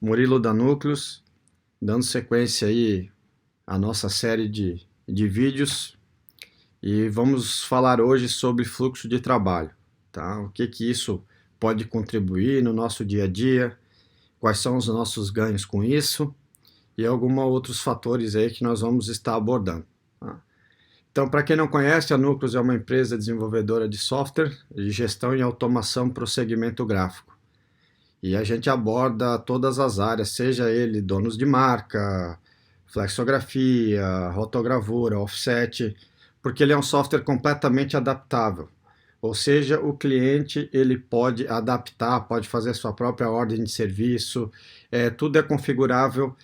Murilo da Núcleos, dando sequência aí à nossa série de vídeos, e vamos falar hoje sobre fluxo de trabalho, tá? O que isso pode contribuir no nosso dia a dia, quais são os nossos ganhos com isso e alguns outros fatores aí que nós vamos estar abordando, tá? Então, para quem não conhece, a Núcleos é uma empresa desenvolvedora de software de gestão e automação para o segmento gráfico. E a gente aborda todas as áreas, seja ele donos de marca, flexografia, rotogravura, offset, porque ele é um software completamente adaptável. Ou seja, o cliente ele pode adaptar, pode fazer sua própria ordem de serviço, tudo é configurável,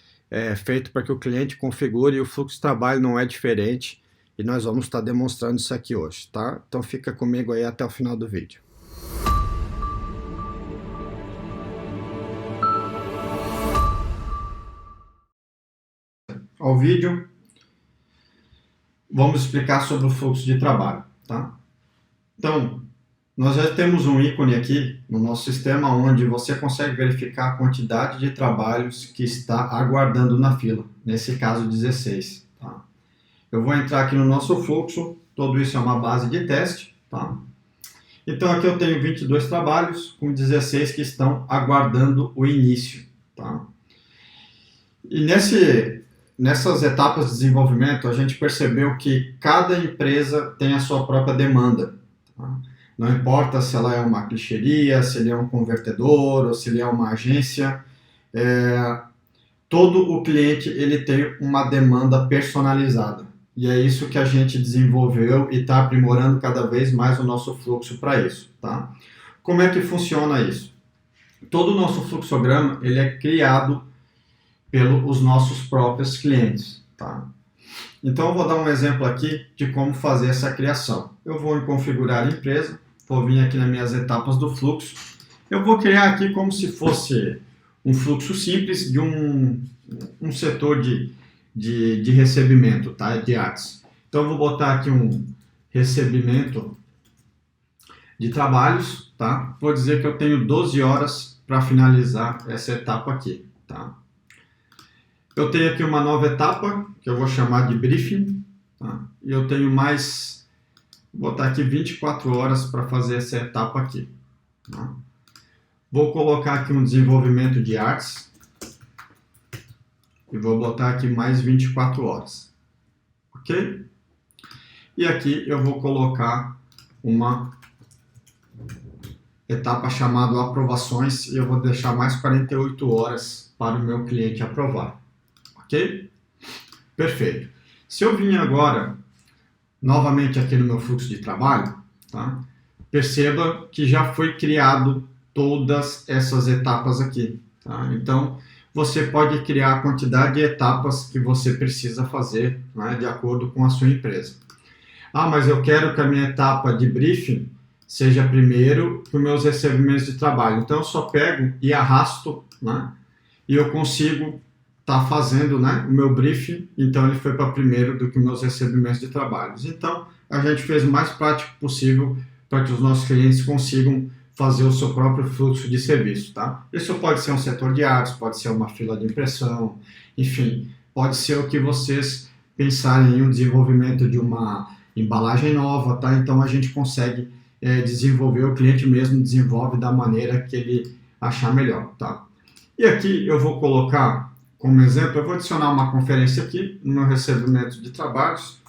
feito para que o cliente configure, e o fluxo de trabalho não é diferente, e nós vamos estar demonstrando isso aqui hoje, tá? Então fica comigo aí até o final do vídeo. Ao vídeo, vamos explicar sobre o fluxo de trabalho, tá? Então, nós já temos um ícone aqui no nosso sistema onde você consegue verificar a quantidade de trabalhos que está aguardando na fila, nesse caso 16, tá? Eu vou entrar aqui no nosso fluxo, tudo isso é uma base de teste, tá? Então aqui eu tenho 22 trabalhos com 16 que estão aguardando o início, tá? E nessas etapas de desenvolvimento, a gente percebeu que cada empresa tem a sua própria demanda, tá? Não importa se ela é uma clichêria, se ele é um convertedor ou se ele é uma agência, todo o cliente ele tem uma demanda personalizada. E é isso que a gente desenvolveu e está aprimorando cada vez mais o nosso fluxo para isso, tá? Como é que funciona isso? Todo o nosso fluxograma ele é criado pelos nossos próprios clientes, tá? Então eu vou dar um exemplo aqui de como fazer essa criação. Eu vou em configurar a empresa, vou vir aqui nas minhas etapas do fluxo, eu vou criar aqui como se fosse um fluxo simples de um setor de recebimento, tá? De artes. Então eu vou botar aqui um recebimento de trabalhos, tá? Vou dizer que eu tenho 12 horas para finalizar essa etapa aqui, tá? Eu tenho aqui uma nova etapa, que eu vou chamar de briefing, tá? E eu tenho mais, vou botar aqui 24 horas para fazer essa etapa aqui, tá? Vou colocar aqui um desenvolvimento de artes, e vou botar aqui mais 24 horas, ok? E aqui eu vou colocar uma etapa chamada aprovações, e eu vou deixar mais 48 horas para o meu cliente aprovar. Ok? Perfeito. Se eu vim agora, novamente aqui no meu fluxo de trabalho, tá? Perceba que já foi criado todas essas etapas aqui, tá? Então, você pode criar a quantidade de etapas que você precisa fazer, né, de acordo com a sua empresa. Ah, mas eu quero que a minha etapa de briefing seja primeiro que os meus recebimentos de trabalho. Então, eu só pego e arrasto, né, e eu consigo tá fazendo, né, o meu briefing, então ele foi para primeiro do que meus recebimentos de trabalhos. Então, a gente fez o mais prático possível para que os nossos clientes consigam fazer o seu próprio fluxo de serviço, tá? Isso pode ser um setor de artes, pode ser uma fila de impressão, enfim, pode ser o que vocês pensarem em um desenvolvimento de uma embalagem nova, tá? Então, a gente consegue desenvolver, o cliente mesmo desenvolve da maneira que ele achar melhor, tá? E aqui eu vou colocar como exemplo, eu vou adicionar uma conferência aqui no meu recebimento de trabalhos.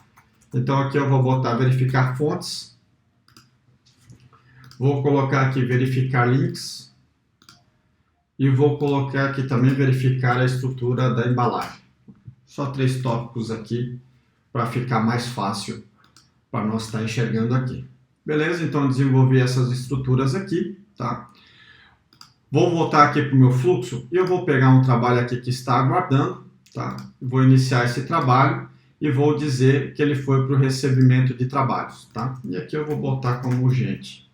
Então aqui eu vou botar verificar fontes. Vou colocar aqui verificar links. E vou colocar aqui também verificar a estrutura da embalagem. Só 3 tópicos aqui para ficar mais fácil para nós estar enxergando aqui. Beleza? Então desenvolvi essas estruturas aqui, tá? Vou voltar aqui para o meu fluxo e eu vou pegar um trabalho aqui que está aguardando, tá? Vou iniciar esse trabalho e vou dizer que ele foi para o recebimento de trabalhos, tá? E aqui eu vou botar como urgente.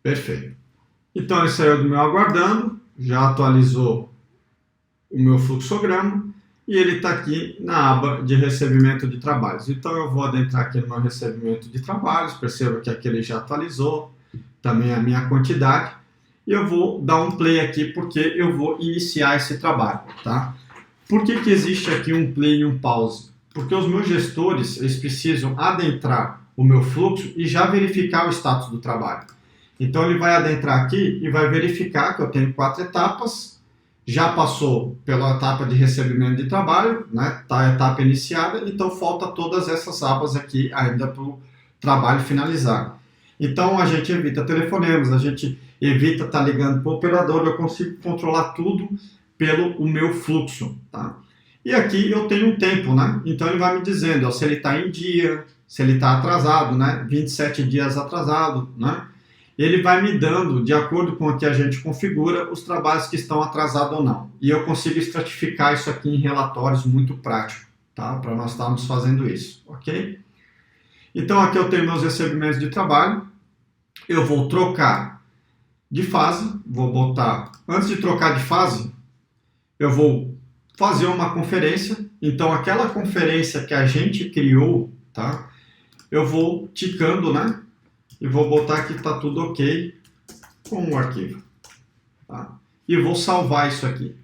Perfeito. Então ele saiu do meu aguardando, já atualizou o meu fluxograma e ele está aqui na aba de recebimento de trabalhos. Então eu vou adentrar aqui no meu recebimento de trabalhos, perceba que aqui ele já atualizou também a minha quantidade. e eu vou dar um play aqui porque eu vou iniciar esse trabalho, tá? Por que que existe aqui um play e um pause? Porque os meus gestores, eles precisam adentrar o meu fluxo e já verificar o status do trabalho. Então ele vai adentrar aqui e vai verificar que eu tenho 4 etapas, já passou pela etapa de recebimento de trabalho, né? Tá a etapa iniciada, então falta todas essas abas aqui ainda para o trabalho finalizar. Então a gente evita telefonemas, a gente evita estar ligando para o operador, eu consigo controlar tudo pelo o meu fluxo, tá? E aqui eu tenho um tempo, né? Então ele vai me dizendo ó, se ele está em dia, se ele está atrasado, né? 27 dias atrasado, né? Ele vai me dando, de acordo com o que a gente configura, os trabalhos que estão atrasados ou não. E eu consigo estratificar isso aqui em relatórios muito práticos, tá? Para nós estarmos fazendo isso, ok? Então aqui eu tenho meus recebimentos de trabalho, eu vou trocar de fase, vou botar, antes de trocar de fase, eu vou fazer uma conferência, então aquela conferência que a gente criou, tá? Eu vou ticando, né? E vou botar que está tudo ok com o arquivo, tá? E vou salvar isso aqui.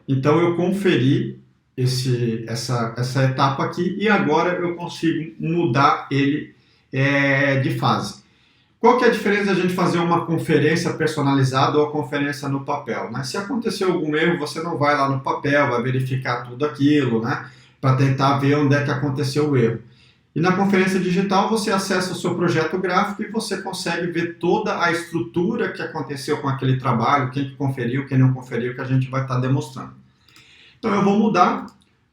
Então eu conferi essa etapa aqui e agora eu consigo mudar ele de fase. Qual que é a diferença da gente fazer uma conferência personalizada ou a conferência no papel, né? Se aconteceu algum erro, você não vai lá no papel, vai verificar tudo aquilo, né? Para tentar ver onde é que aconteceu o erro. E na conferência digital você acessa o seu projeto gráfico e você consegue ver toda a estrutura que aconteceu com aquele trabalho, quem conferiu, quem não conferiu, que a gente vai estar demonstrando. Então eu vou mudar,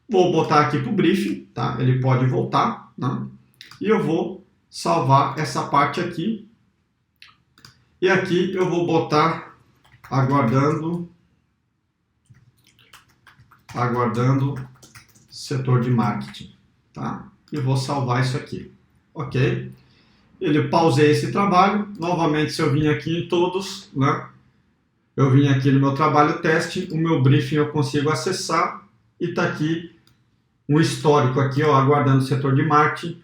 vou botar aqui para o briefing, tá? Ele pode voltar, né? E eu vou salvar essa parte aqui. E aqui eu vou botar aguardando setor de marketing, tá? E vou salvar isso aqui, ok? Ele pausei esse trabalho, novamente se eu vim aqui em todos, né? Eu vim aqui no meu trabalho teste, o meu briefing eu consigo acessar e tá aqui um histórico aqui, ó, aguardando o setor de marketing.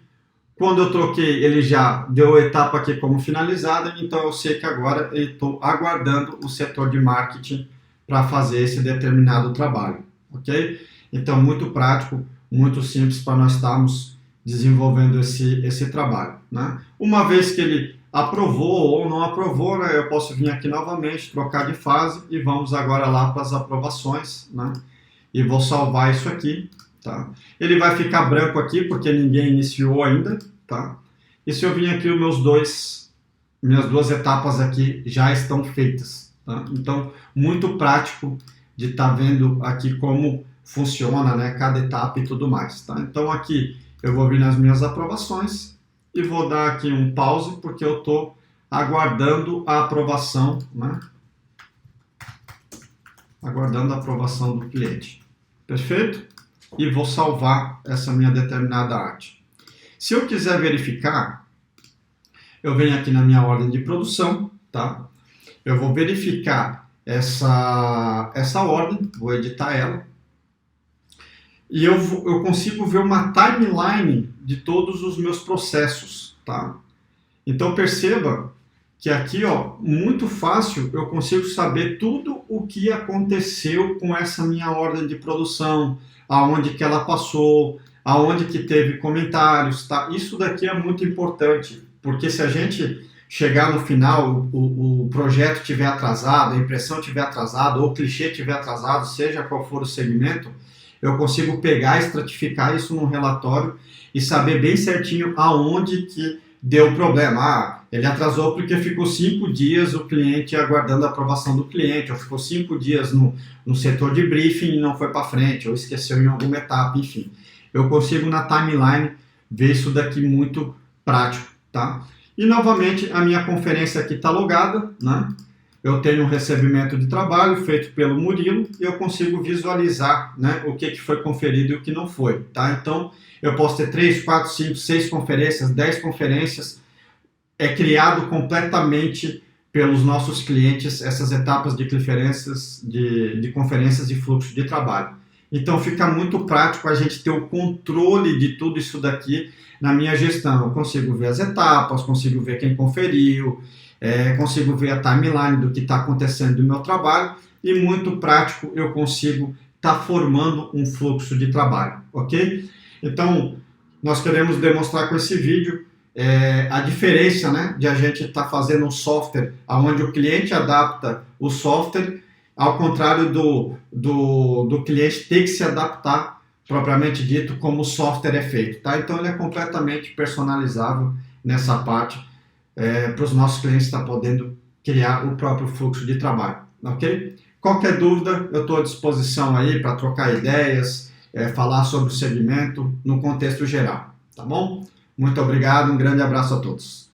Quando eu troquei, ele já deu a etapa aqui como finalizada, então eu sei que agora eu estou aguardando o setor de marketing para fazer esse determinado trabalho, ok? Então muito prático, muito simples para nós estarmos desenvolvendo esse trabalho, né? Uma vez que ele aprovou ou não aprovou, né, eu posso vir aqui novamente, trocar de fase e vamos agora lá para as aprovações, né? E vou salvar isso aqui, tá? Ele vai ficar branco aqui porque ninguém iniciou ainda, tá? E se eu vir aqui, minhas duas etapas aqui já estão feitas, tá? Então, muito prático de estar vendo aqui como funciona, né, cada etapa e tudo mais, tá? Então aqui eu vou vir nas minhas aprovações e vou dar aqui um pause porque eu estou aguardando a aprovação, né? Aguardando a aprovação do cliente. Perfeito? E vou salvar essa minha determinada arte. Se eu quiser verificar, eu venho aqui na minha ordem de produção, tá? Eu vou verificar essa ordem, vou editar ela. E eu consigo ver uma timeline de todos os meus processos, tá? Então perceba que aqui, ó, muito fácil, eu consigo saber tudo o que aconteceu com essa minha ordem de produção, aonde que ela passou, aonde que teve comentários, tá? Isso daqui é muito importante, porque se a gente chegar no final, o projeto estiver atrasado, a impressão estiver atrasada, ou o clichê estiver atrasado, seja qual for o segmento, eu consigo pegar e estratificar isso num relatório e saber bem certinho aonde que deu problema. Ah, ele atrasou porque ficou 5 dias o cliente aguardando a aprovação do cliente, ou ficou 5 dias no setor de briefing e não foi para frente, ou esqueceu em alguma etapa, enfim. Eu consigo na timeline ver isso daqui muito prático, tá? E novamente a minha conferência aqui está logada, né? Eu tenho um recebimento de trabalho feito pelo Murilo e eu consigo visualizar, né, o que foi conferido e o que não foi, tá? Então, eu posso ter 3, 4, 5, 6 conferências, 10 conferências, é criado completamente pelos nossos clientes essas etapas de conferências de fluxo de trabalho. Então, fica muito prático a gente ter o controle de tudo isso daqui na minha gestão. Eu consigo ver as etapas, consigo ver quem conferiu, consigo ver a timeline do que está acontecendo no meu trabalho e muito prático eu consigo estar formando um fluxo de trabalho, ok? Então, nós queremos demonstrar com esse vídeo a diferença, né, de a gente estar fazendo um software onde o cliente adapta o software, ao contrário do cliente ter que se adaptar, propriamente dito, como o software é feito. Tá? Então, ele é completamente personalizável nessa parte, para os nossos clientes estar podendo criar o próprio fluxo de trabalho. Ok? Qualquer dúvida, eu estou à disposição aí para trocar ideias, falar sobre o segmento no contexto geral. Tá bom? Muito obrigado, um grande abraço a todos.